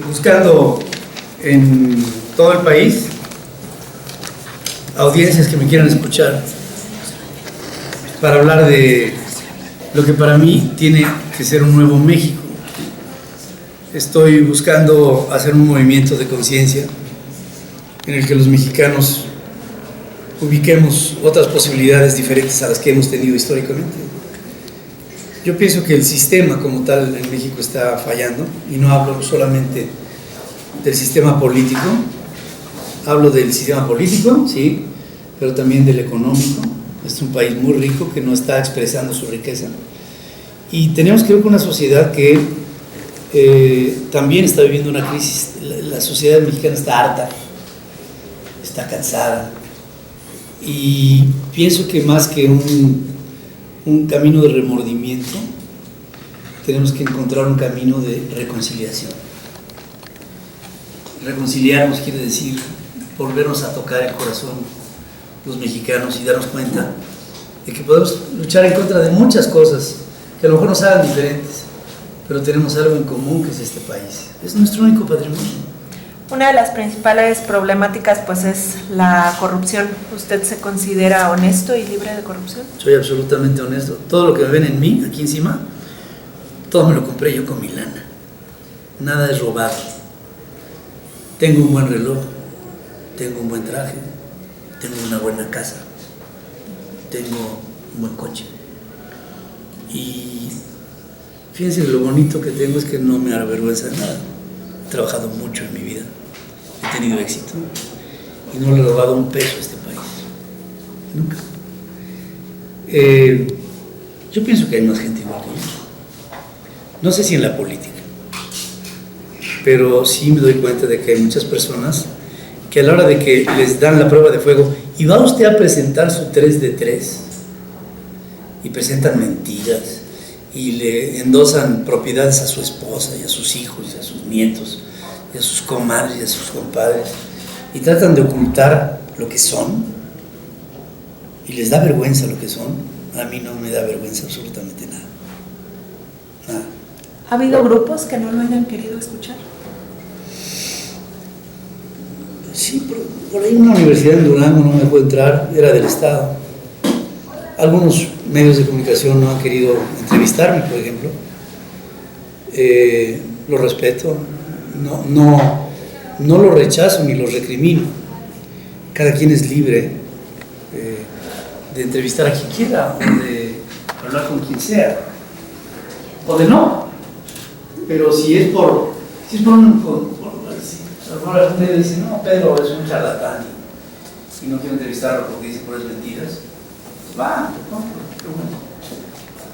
buscando en todo el país audiencias que me quieran escuchar para hablar de lo que para mí tiene que ser un nuevo México. Estoy buscando hacer un movimiento de conciencia en el que los mexicanos ubiquemos otras posibilidades diferentes a las que hemos tenido históricamente. Yo pienso que el sistema como tal en México está fallando, y no hablo solamente del sistema político, hablo del sistema político, sí, pero también del económico. Es un país muy rico que no está expresando su riqueza, y tenemos que ver con una sociedad que también está viviendo una crisis. La sociedad mexicana está harta, está cansada, y pienso que más que un camino de remordimiento, tenemos que encontrar un camino de reconciliación. Reconciliarnos quiere decir volvernos a tocar el corazón los mexicanos y darnos cuenta de que podemos luchar en contra de muchas cosas que a lo mejor nos hagan diferentes, pero tenemos algo en común, que es este país. Es nuestro único patrimonio. Una de las principales problemáticas pues es la corrupción. ¿Usted se considera honesto y libre de corrupción? Soy absolutamente honesto. Todo lo que ven en mí, aquí encima, todo me lo compré yo con mi lana. Nada es robado. Tengo un buen reloj, tengo un buen traje, tengo una buena casa, tengo un buen coche. Y fíjense, lo bonito que tengo es que no me avergüenza de nada. He trabajado mucho en mi vida, he tenido éxito y no le he robado un peso a este país, nunca. Yo pienso que hay más gente igual que yo. No sé si en la política, pero sí me doy cuenta de que hay muchas personas que a la hora de que les dan la prueba de fuego y va usted a presentar su 3 de 3 y presentan mentiras y le endosan propiedades a su esposa y a sus hijos y a sus nietos y a sus comadres y a sus compadres, y tratan de ocultar lo que son, y les da vergüenza lo que son. A mí no me da vergüenza absolutamente nada. Nada. ¿Ha habido grupos que no lo hayan querido escuchar? Sí, por ahí una universidad en Durango no me dejó entrar, era del Estado. Algunos medios de comunicación no han querido entrevistarme, por ejemplo. Lo respeto, no lo rechazo ni lo recrimino. Cada quien es libre de entrevistar a quien quiera, o de hablar con quien sea, o de no. Pero si es por la gente dice, no, Pedro es un charlatán y no quiero entrevistarlo porque dice puras mentiras, pues va, no,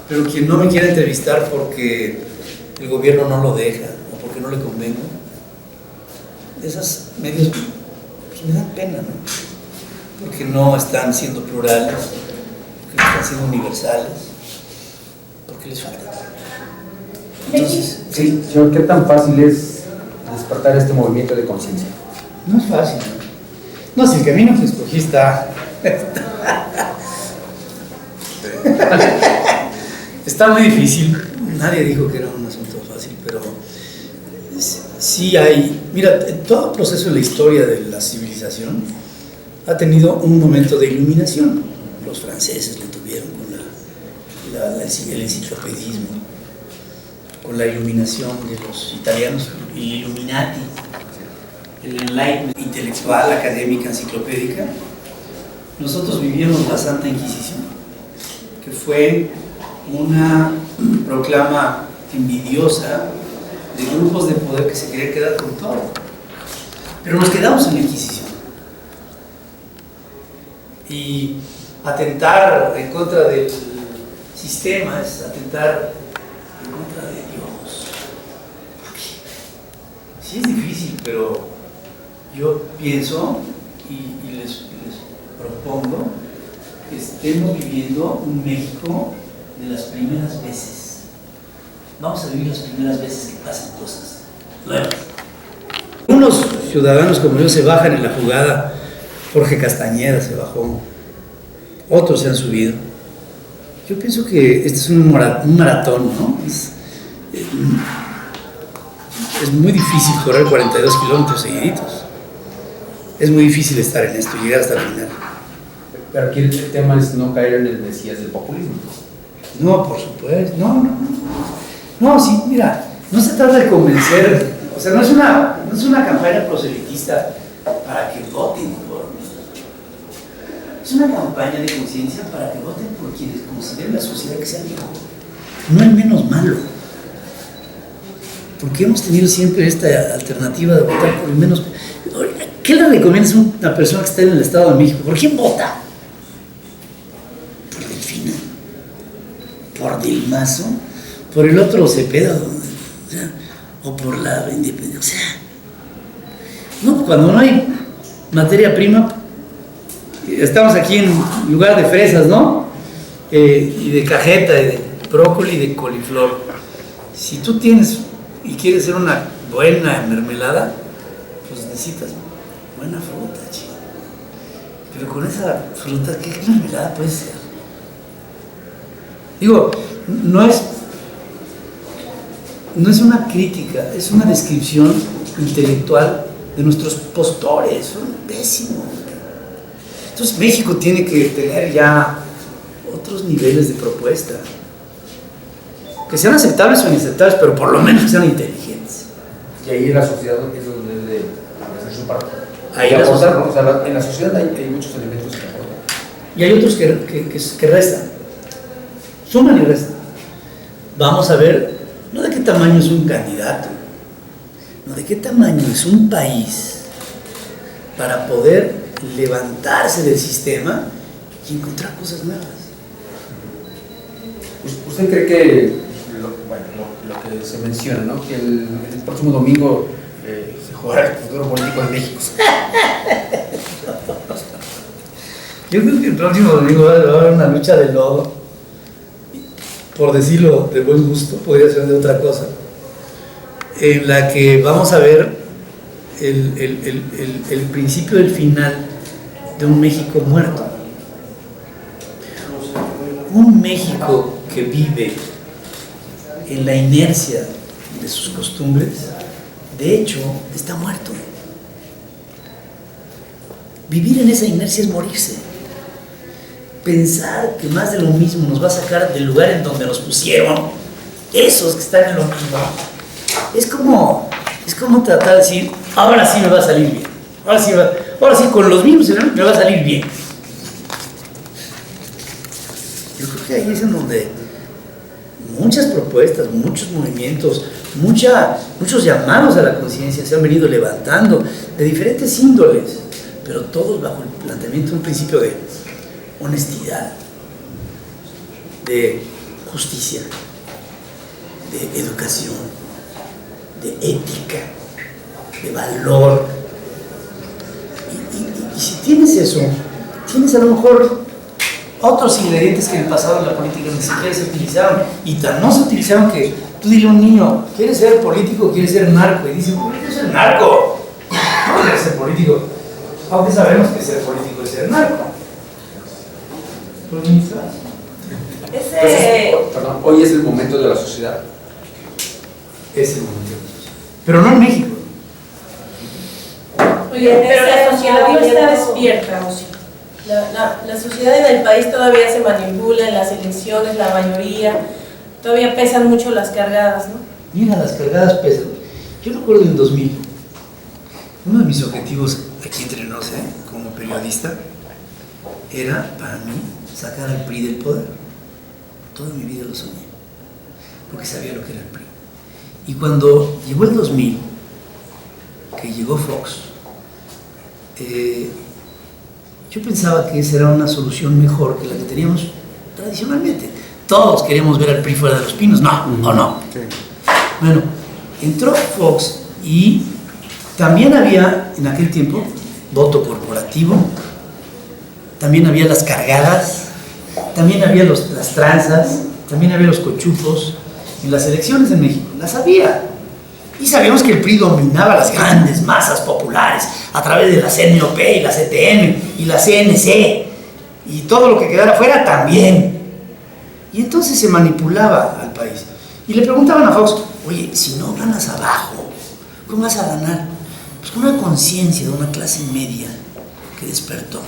pero quien no me quiere entrevistar porque el gobierno no lo deja o porque no le convengo, esos medios pues me dan pena, ¿no? Porque no están siendo plurales, porque no están siendo universales, porque les falta. Entonces, sí, señor, ¿qué tan fácil es despertar este movimiento de conciencia? No es fácil. No, si el camino que escogí está muy difícil. Nadie dijo que era un asunto fácil, pero sí hay. Mira, todo proceso en la historia de la civilización ha tenido un momento de iluminación. Los franceses lo tuvieron con el enciclopedismo, con la iluminación de los italianos, el Illuminati, el enlightenment intelectual, académica, enciclopédica. Nosotros vivíamos la Santa Inquisición, que fue una proclama envidiosa de grupos de poder que se querían quedar con todo. Pero nos quedamos en la Inquisición. Y atentar en contra del sistema es atentar en contra de Dios. Sí es difícil, pero yo pienso y les propongo que estemos viviendo un México de las primeras veces. Vamos a vivir las primeras veces que pasan cosas nuevas. Unos ciudadanos como yo se bajan en la jugada. Jorge Castañeda se bajó, otros se han subido. Yo pienso que este es un maratón, ¿no? es muy difícil correr 42 kilómetros seguiditos. Es muy difícil estar en esto, llegar hasta el final. Pero aquí el tema es no caer en el mesías del populismo. No, por supuesto, no, sí, mira, no se trata de convencer, o sea, no es una campaña proselitista para que voten por mí. Es una campaña de conciencia para que voten por quienes consideren la sociedad que sea mejor, no el menos malo. Porque hemos tenido siempre esta alternativa de votar por el menos. ¿Qué le recomiendas a una persona que está en el Estado de México? ¿Por quién vota? ¿Por Delfina? ¿Por Del Mazo? ¿Por el otro Cepeda? O sea, o por la independencia. O sea, no, cuando no hay materia prima, estamos aquí en lugar de fresas, ¿no? Y de cajeta, y de brócoli, y de coliflor. Si tú tienes y quieres hacer una buena mermelada, pues necesitas buena fruta, chico. Pero con esa fruta, ¿qué mermelada puede ser? Digo, no es una crítica, es una descripción intelectual de nuestros postores, son pésimos. Entonces México tiene que tener ya otros niveles de propuesta, que sean aceptables o inaceptables, pero por lo menos que sean inteligentes. Y ahí la sociedad es donde debe hacer su parte. Ahí la sociedad, ¿no? O sea, en la sociedad hay muchos elementos que aportan. Y hay otros que restan, suman y restan. Vamos a ver, no de qué tamaño es un candidato, no de qué tamaño es un país para poder levantarse del sistema y encontrar cosas nuevas. ¿Usted cree que lo que se menciona, ¿no? Que el próximo domingo se jugará el futuro político de México? Yo creo que el próximo domingo va a haber una lucha de lodo, por decirlo de buen gusto, podría ser de otra cosa, en la que vamos a ver el principio del final de un México muerto. Un México que vive en la inercia de sus costumbres, de hecho, está muerto. Vivir en esa inercia es morirse. Pensar que más de lo mismo nos va a sacar del lugar en donde nos pusieron, esos que están en lo mismo, es como tratar de decir, ahora sí me va a salir bien, ahora sí con los mismos me va a salir bien. Yo creo que ahí es en donde muchas propuestas, muchos movimientos, muchos llamados a la conciencia se han venido levantando de diferentes índoles, pero todos bajo el planteamiento de un principio de honestidad, de justicia, de educación, de ética, de valor. Y si tienes eso, tienes a lo mejor otros ingredientes que en el pasado en la política ni siquiera se utilizaron, y tan no se utilizaron que tú dile a un niño, ¿quieres ser político o quieres ser narco? Y dicen, ¿por qué quiero ser narco? No quiero ser político, aunque sabemos que ser político es ser narco. Perdón, hoy es el momento de la sociedad. Es el momento, pero no en México. Oye, pero la sociedad no está despierta, o sí. La sociedad en el país todavía se manipula en las elecciones, la mayoría, todavía pesan mucho las cargadas, ¿no? Mira, las cargadas pesan. Yo recuerdo en 2000, uno de mis objetivos aquí entre nos, como periodista, era para mí sacar al PRI del poder. Toda mi vida lo soñé, porque sabía lo que era el PRI. Y cuando llegó el 2000, que llegó Fox, yo pensaba que esa era una solución mejor que la que teníamos tradicionalmente. Todos queríamos ver al PRI fuera de los pinos, ¿no? ¿O no? Sí. Bueno, entró Fox y también había en aquel tiempo voto corporativo, también había las cargadas, también había las tranzas, también había los cochupos. En las elecciones en México las había. Y sabíamos que el PRI dominaba las grandes masas populares a través de la CNOP y la CTM y la CNC, y todo lo que quedara afuera también. Y entonces se manipulaba al país. Y le preguntaban a Fox, oye, si no ganas abajo, ¿Cómo vas a ganar? Pues con una conciencia de una clase media que despertó.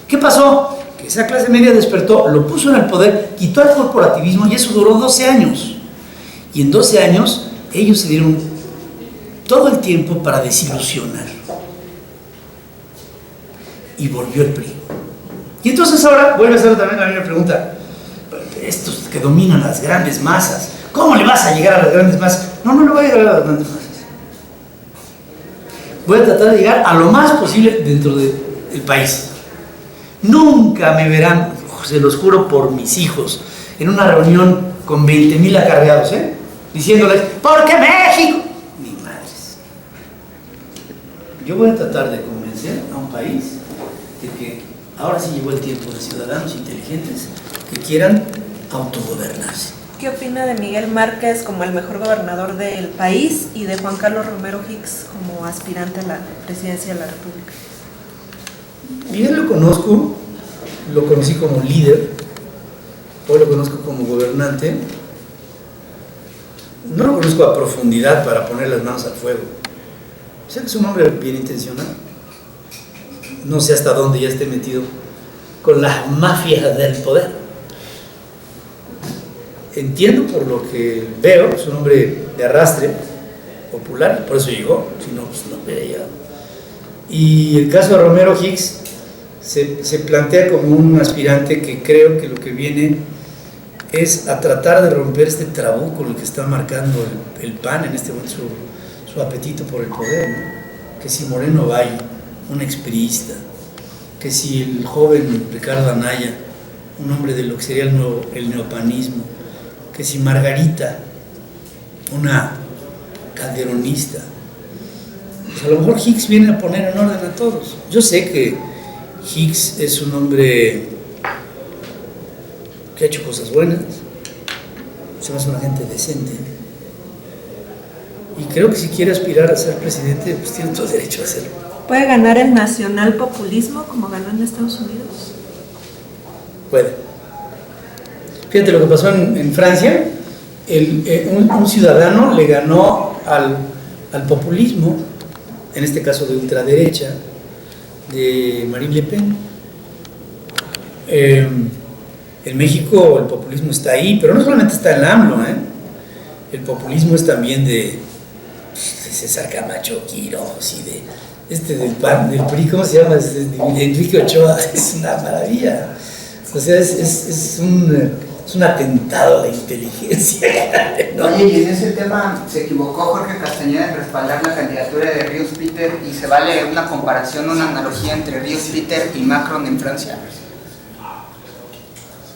¿Qué pasó? Que esa clase media despertó, lo puso en el poder, quitó el corporativismo y eso duró 12 años. Y en 12 años ellos se dieron todo el tiempo para desilusionar. Y volvió el PRI. Y entonces ahora vuelve a hacer también la misma pregunta. Estos que dominan las grandes masas, ¿cómo le vas a llegar a las grandes masas? No, no le voy a llegar a las grandes masas. Voy a tratar de llegar a lo más posible dentro del país. Nunca me verán, se los juro por mis hijos, en una reunión con 20,000 acarreados, diciéndoles, ¿por qué México? Ni madres. Yo voy a tratar de convencer a un país de que ahora sí llegó el tiempo de ciudadanos inteligentes que quieran autogobernarse. ¿Qué opina de Miguel Márquez como el mejor gobernador del país y de Juan Carlos Romero Hicks como aspirante a la presidencia de la República? Miguel lo conocí como líder, hoy lo conozco como gobernante. No lo conozco a profundidad para poner las manos al fuego. Sé que es un hombre bien intencionado. No sé hasta dónde ya esté metido con la mafia del poder. Entiendo por lo que veo, es un hombre de arrastre popular, por eso llegó, si no, pues no hubiera llegado. Y el caso de Romero Hicks se plantea como un aspirante que creo que lo que viene es a tratar de romper este tabú con el que está marcando el PAN en este momento su apetito por el poder, ¿no? Que si Moreno Valle, un expriista, que si el joven Ricardo Anaya, un hombre de lo que sería el neopanismo, que si Margarita, una calderonista, pues a lo mejor Hicks viene a poner en orden a todos. Yo sé que Hicks es un hombre que ha hecho cosas buenas, se me hace una gente decente, y creo que si quiere aspirar a ser presidente, pues tiene todo el derecho a hacerlo. ¿Puede ganar el nacional populismo como ganó en Estados Unidos? Puede. Fíjate lo que pasó en Francia. Un ciudadano le ganó al populismo, en este caso de ultraderecha, de Marine Le Pen. En México el populismo está ahí, pero no solamente está el AMLO, el populismo es también de César Camacho Quirós y del PAN, del PRI, ¿cómo se llama? De Enrique Ochoa. Es una maravilla. O sea, es un atentado a la inteligencia. ¿No? Oye, y en ese tema se equivocó Jorge Castañeda en respaldar la candidatura de Ríos Peter, y se vale una comparación, una analogía entre Ríos Peter y Macron en Francia.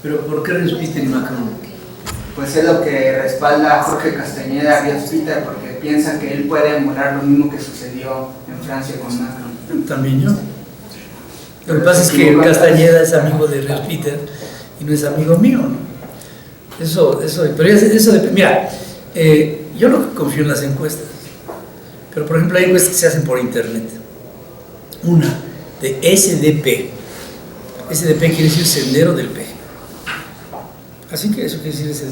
¿Pero por qué Ríos Peter y Macron? Pues es lo que respalda Jorge Castañeda a Ríos Peter, porque piensa que él puede emular lo mismo que sucedió en Francia con Macron. También yo. Lo que pasa es que Castañeda es amigo de Ríos Peter y no es amigo mío, ¿no? Pero eso depende. Mira, yo no confío en las encuestas, pero por ejemplo hay encuestas que se hacen por internet. Una de SDP. SDP quiere decir Sendero del Peje. Así que eso quiere decir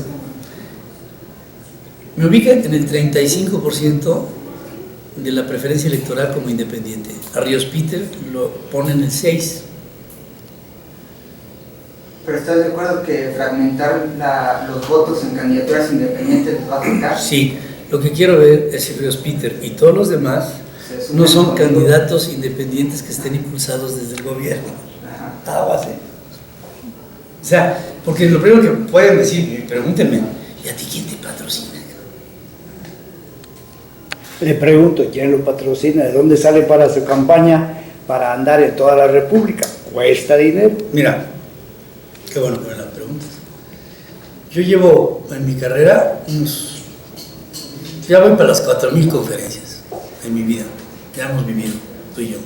me ubica en el 35% de la preferencia electoral como independiente. A Ríos Peter lo pone en el 6%. ¿Pero estás de acuerdo que fragmentar los votos en candidaturas independientes les va a afectar? Sí, lo que quiero ver es si Ríos Peter y todos los demás no son candidatos independientes que estén impulsados desde el gobierno. Base. O sea, porque lo primero que pueden decir, pregúntenme, ¿y a ti quién te patrocina? Le pregunto, ¿quién lo patrocina? ¿De dónde sale para su campaña para andar en toda la República? ¿Cuesta dinero? Mira, qué bueno que me la preguntas. Yo llevo en mi carrera ya voy para las 4,000 conferencias en mi vida. Ya hemos vivido, tú y yo.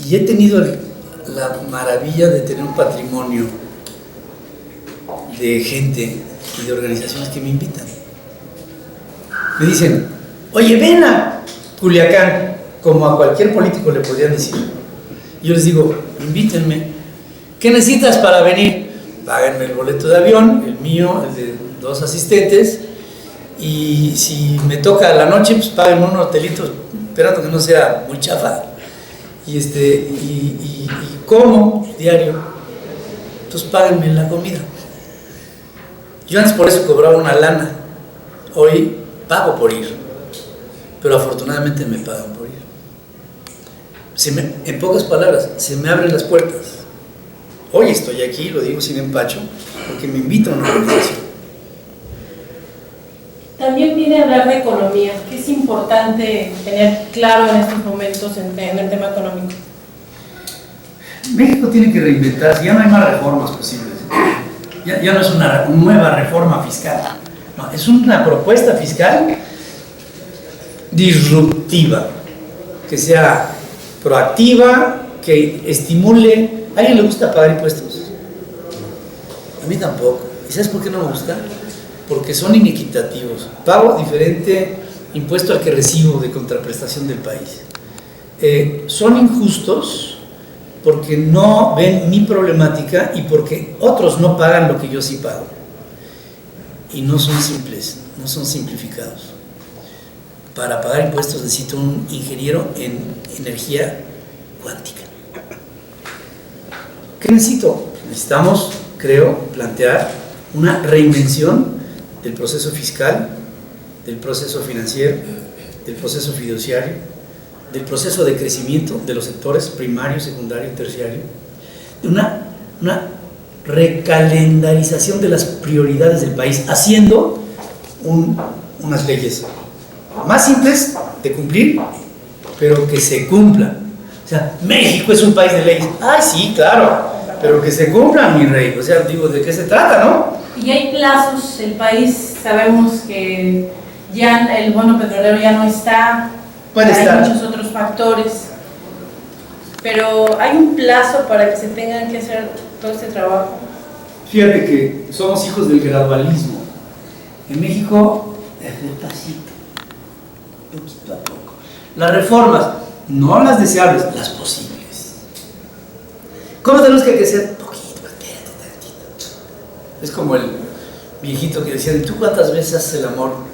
Y he tenido la maravilla de tener un patrimonio de gente y de organizaciones que me invitan. Me dicen, oye, ven a Culiacán, como a cualquier político le podrían decir. Y yo les digo, invítenme. ¿Qué necesitas para venir? Páganme el boleto de avión, el mío, el de 2 asistentes, Y si me toca a la noche, pues paguen un hotelito, esperando que no sea muy chafa. Y como diario, entonces páguenme la comida. Yo antes por eso cobraba una lana, hoy pago por ir, pero afortunadamente me pagan por ir. En pocas palabras, se me abren las puertas. Hoy estoy aquí, lo digo sin empacho, porque me invitan a una organización. También viene a hablar de economía, que es importante tener claro en estos momentos en el tema económico. México tiene que reinventarse, ya no hay más reformas posibles. Ya no es una nueva reforma fiscal, no, es una propuesta fiscal disruptiva, que sea proactiva, que estimule. ¿A alguien le gusta pagar impuestos? A mí tampoco. ¿Y sabes por qué no me gusta? Porque son inequitativos. Pago diferente impuesto al que recibo de contraprestación del país. Son injustos porque no ven mi problemática y porque otros no pagan lo que yo sí pago. Y no son simples, no son simplificados. Para pagar impuestos necesito un ingeniero en energía cuántica. ¿Qué necesito? Necesitamos, creo, plantear una reinvención del proceso fiscal, del proceso financiero, del proceso fiduciario, del proceso de crecimiento de los sectores primario, secundario y terciario, de una recalendarización de las prioridades del país, haciendo unas leyes más simples de cumplir, pero que se cumplan. O sea, México es un país de leyes. Ay, sí, claro, pero que se cumplan, mi rey. O sea, digo, ¿de qué se trata, no? Y hay plazos, el país sabemos que ya el bono petrolero ya no está, Puede estar. Hay muchos otros factores, pero hay un plazo para que se tengan que hacer todo este trabajo. Fíjate que somos hijos del gradualismo. En México, despacito, poquito a poco. Las reformas, no las deseables, las posibles. ¿Cómo tenemos que crecer? Poquito, espérate tantito. Es como el viejito que decía, ¿y tú cuántas veces haces el amor?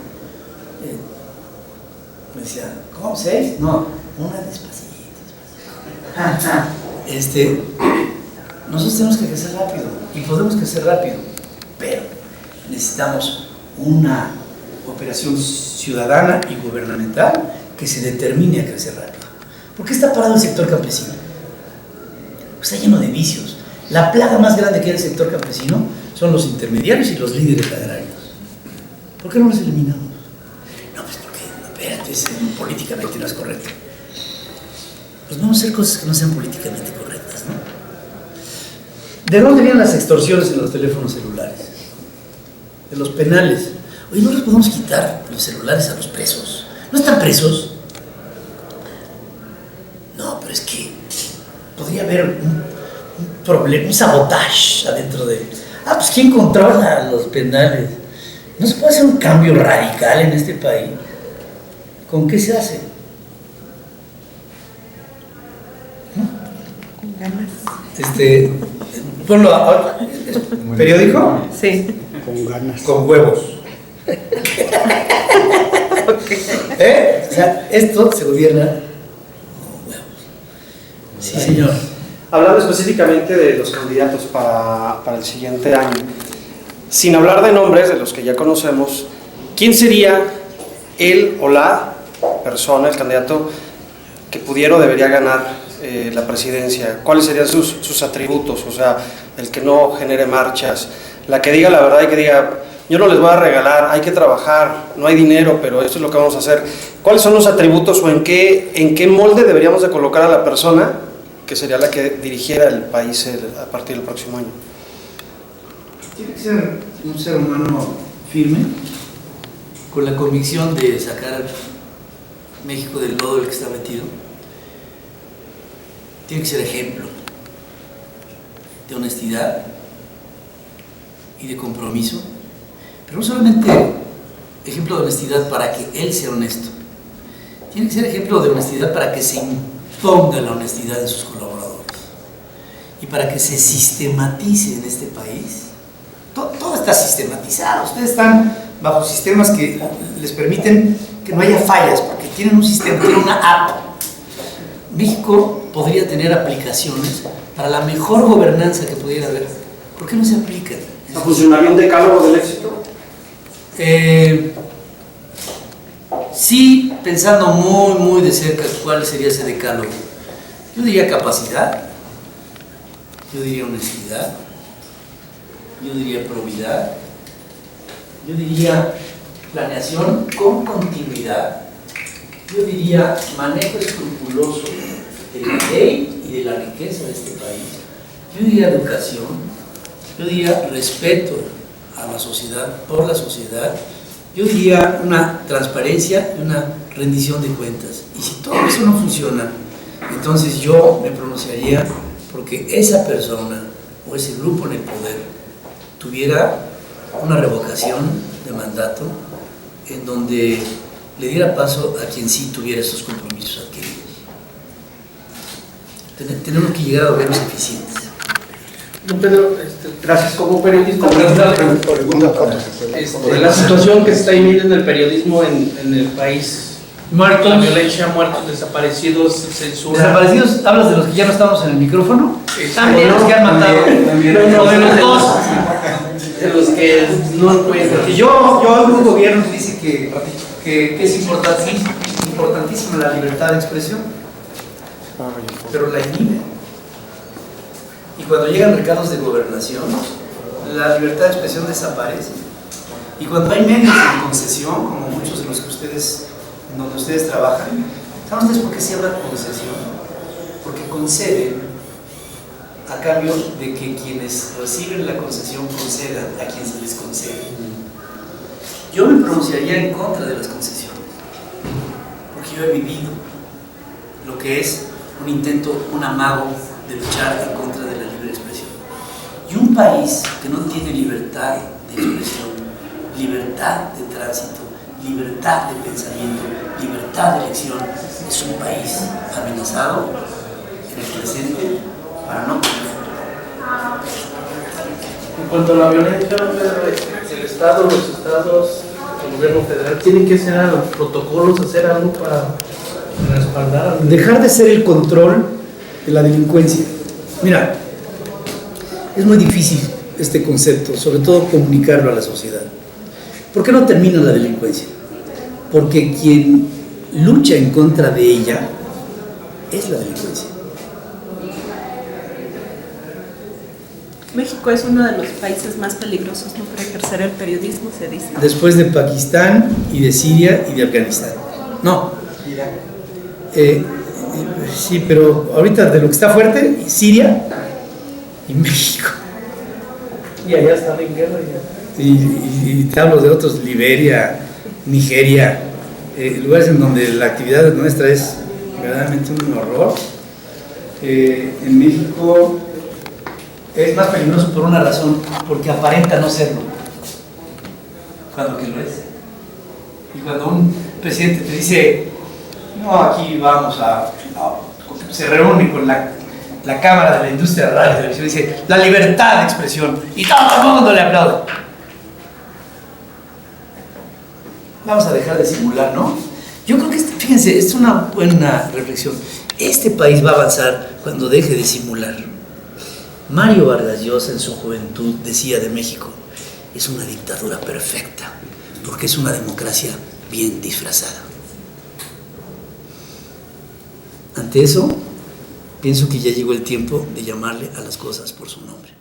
Me decía, ¿cómo? ¿6? No, una despacito. Nosotros tenemos que crecer rápido y podemos crecer rápido, pero necesitamos una operación ciudadana y gubernamental que se determine a crecer rápido. ¿Por qué está parado el sector campesino? Está lleno de vicios. La plaga más grande que hay en el sector campesino son los intermediarios y los líderes agrarios. ¿Por qué no los eliminamos? No, pues porque, espérate, políticamente no es correcto. Pues vamos a hacer cosas que no sean políticamente correctas, ¿no? ¿De dónde vienen las extorsiones en los teléfonos celulares? De los penales. Oye, no les podemos quitar los celulares a los presos. ¿No están presos? No, pero es que podría haber un problema, un sabotaje adentro de... pues ¿quién controla los penales? ¿No se puede hacer un cambio radical en este país? ¿Con qué se hace? ¿No? Con ganas. Ponlo ahora. ¿Periódico? Sí. Con ganas. Con huevos. O sea, esto se gobierna con huevos. Sí, señor. Hablando específicamente de los candidatos para el siguiente año, sin hablar de nombres de los que ya conocemos, ¿quién sería él o la persona, el candidato que pudiera o debería ganar la presidencia? ¿Cuáles serían sus atributos? O sea, el que no genere marchas, la que diga la verdad y que diga, yo no les voy a regalar, hay que trabajar, no hay dinero, pero esto es lo que vamos a hacer. ¿Cuáles son los atributos o en qué molde deberíamos de colocar a la persona que sería la que dirigiera el país a partir del próximo año? Tiene que ser un ser humano firme, con la convicción de sacar a México del lodo en el que está metido. Tiene que ser ejemplo de honestidad y de compromiso, pero no solamente ejemplo de honestidad para que él sea honesto, tiene que ser ejemplo de honestidad para que se imponga la honestidad de sus colaboradores y para que se sistematice en este país. Todo está sistematizado, ustedes están bajo sistemas que les permiten que no haya fallas, porque tienen un sistema, tienen una app. México podría tener aplicaciones para la mejor gobernanza que pudiera haber. ¿Por qué no se aplican? ¿Funcionaría un decálogo del éxito? Sí, pensando muy de cerca cuál sería ese decálogo. Yo diría capacidad, yo diría honestidad, yo diría probidad, yo diría planeación con continuidad, yo diría manejo escrupuloso de la ley y de la riqueza de este país, yo diría educación, yo diría respeto a la sociedad, por la sociedad, yo diría una transparencia y una rendición de cuentas. Y si todo eso no funciona, entonces yo me pronunciaría porque esa persona o ese grupo en el poder tuviera una revocación de mandato en donde le diera paso a quien sí tuviera esos compromisos adquiridos. Tenemos que llegar a gobiernos eficientes. Don Pedro, gracias. Como periodista, Por la situación que se está viviendo en el periodismo en el país, Muertos. la violencia, muertos, desaparecidos, censura. ¿Desaparecidos? ¿Hablas de los que ya no estamos en el micrófono? También. ¿O de los que han matado? No, de los dos. De los que no encuentran. Y yo hablo un gobierno que dice que es importantísima la libertad de expresión, pero la inhibe. Y cuando llegan recados de gobernación, la libertad de expresión desaparece. Y cuando hay medios en concesión, como muchos de los que ustedes, en donde ustedes trabajan, ¿saben ustedes por qué se habla concesión? Porque conceden a cambio de que quienes reciben la concesión concedan a quien se les concede. Yo me pronunciaría en contra de las concesiones, porque yo he vivido lo que es un intento, un amago de luchar en contra de la libre expresión. Y un país que no tiene libertad de expresión, libertad de tránsito, libertad de pensamiento, libertad de elección, es un país amenazado en el presente para no tener futuro. En cuanto a la violencia, el Estado, los estados, el gobierno federal, tienen que hacer los protocolos, hacer algo para respaldar. Dejar de ser el control de la delincuencia. Mira, es muy difícil este concepto, sobre todo comunicarlo a la sociedad. ¿Por qué no termina la delincuencia? Porque quien lucha en contra de ella es la delincuencia. México es uno de los países más peligrosos, ¿no?, para ejercer el periodismo, se dice. Después de Pakistán y de Siria y de Afganistán. No. Sí, pero ahorita de lo que está fuerte, Siria y México. Y allá están en guerra. Y te hablo de otros, Liberia, Nigeria, lugares en donde la actividad nuestra es verdaderamente un horror. En México es más peligroso por una razón, porque aparenta no serlo, cuando que lo es. Y cuando un presidente te dice, no, aquí vamos se reúne con la Cámara de la Industria de Radio y Televisión, dice, la libertad de expresión, y todo el mundo le aplaude. Vamos a dejar de simular, ¿no? Yo creo que, fíjense, es una buena reflexión. Este país va a avanzar cuando deje de simular. Mario Vargas Llosa en su juventud decía de México, es una dictadura perfecta, porque es una democracia bien disfrazada. Ante eso, pienso que ya llegó el tiempo de llamarle a las cosas por su nombre.